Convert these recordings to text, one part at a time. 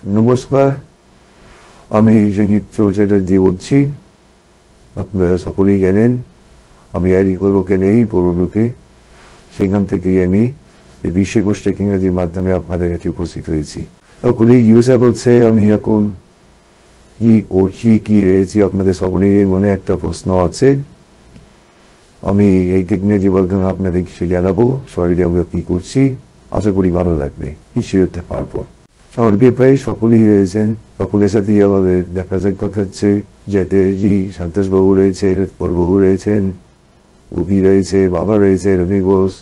নমস্কার, আমি সঞ্জিত চ্যাটার্জি বলছি। আপনারা সকলেই জানেন আমি লোকে নেই পৌরলোকে, সেখান থেকেই আমি এই বিশ্বকোষ টেকনোলজির মাধ্যমে আপনাদের কাছে উপস্থিত হয়েছি। সকলেই জিজ্ঞাসা করছে আমি এখন কি করছি, কি রয়েছি। আপনাদের সকলের মনে একটা প্রশ্ন আছে। আমি এই টেকনোলজির মাধ্যমে আপনাদের কিছু জানাবো, শরীরে আমরা কি করছি। আশা করি ভালো লাগবে, কিছু করতে পারবো। শহরকে প্রায় সকলেই রয়েছেন, সকলের সাথেই আমাদের দেখা সাক্ষাৎ হচ্ছে। চ্যাটার্জি, সন্তোষবাবু রয়েছে, পরবাবু রয়েছেন, উকি রয়েছে, বাবা রয়েছে, রবি ঘোষ,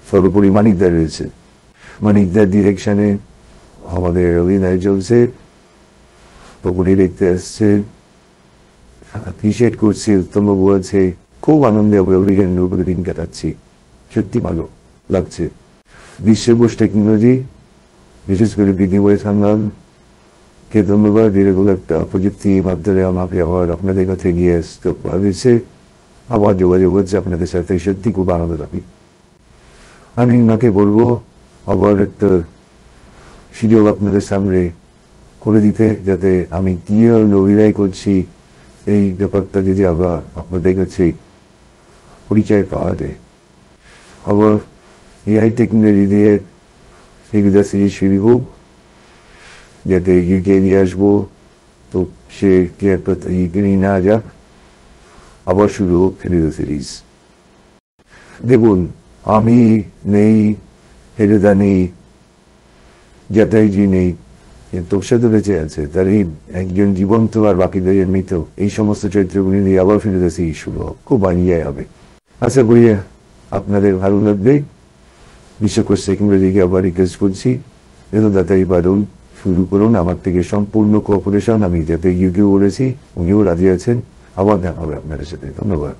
সর্বোপরি মানিকদা রয়েছে। মানিকদার ডিরেকশনে আমাদের অভিনয় চলছে, সকলেই দেখতে আসছে, অ্যাপ্রিসিয়েট করছি। উত্তমবাবু আছে, খুব আনন্দে অভিযানের উপরে দিন কাটাচ্ছি। সত্যি ভালো লাগছে। বিশ্বকোষ টেকনোলজি, বিশেষ করে বিনিময় সংগ্রামকে ধন্যবাদ। এরকম একটা প্রযুক্তির মাধ্যমে আমাকে আবার আপনাদের কাছে গিয়ে আসতে ভাবিছে, আবার যোগাযোগ হচ্ছে আপনাদের সাথে। সত্যি খুব আনন্দ লাগে। আমি ওনাকে বলবো আবার একটা সুযোগ আপনাদের সামনে করে দিতে, যাতে আমি কি অভিনয় করছি এই ব্যাপারটা যদি আবার আপনাদের কাছে পরিচয় পাওয়া যায়। আবার এআই টেকনোলজি দিয়ে সেগুলো সিরিজ শুরু হোক, যাতে ইউকে নিয়ে আসবো, তো সে ইউকে নিয়ে না যাক, আবার শুরু হোক ফেলুদা সিরিজ। দেখুন, আমি নেই, ফেলুদা নেই, চ্যাটার্জি নেই, তোর সাথে বেঁচে আছে তার একজন জীবন্ত আর বাকিদের মৃত। এই সমস্ত চরিত্রগুলি নিয়ে আবার ফেলুদা সিরিজ শুরু হোক, খুব আনিয়ায় হবে। আশা করি আপনাদের ভালো লাগবে। বিশ্বকোষ টেকনোলজিকে আবার রিকোয়েস্ট করছি, যেন তাড়াতাড়ি পারুন শুরু করুন। আমার থেকে সম্পূর্ণ কোঅপারেশন। আমি যাতে ইউকে বলেছি, উনিও রাজি আছেন। আবার দেখা হবে আপনাদের সাথে। ধন্যবাদ।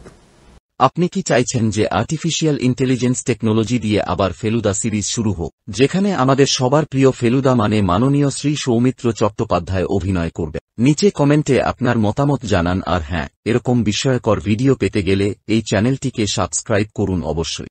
আপনি কি চাইছেন যে আর্টিফিশিয়াল ইন্টেলিজেন্স টেকনোলজি দিয়ে আবার ফেলুদা সিরিজ শুরু হোক, যেখানে আমাদের সবার প্রিয় ফেলুদা মানে মাননীয় শ্রী সৌমিত্র চট্টোপাধ্যায় অভিনয় করবে? নিচে কমেন্টে আপনার মতামত জানান। আর হ্যাঁ, এরকম বিস্ময়কর ভিডিও পেতে গেলে এই চ্যানেলটিকে সাবস্ক্রাইব করুন অবশ্যই।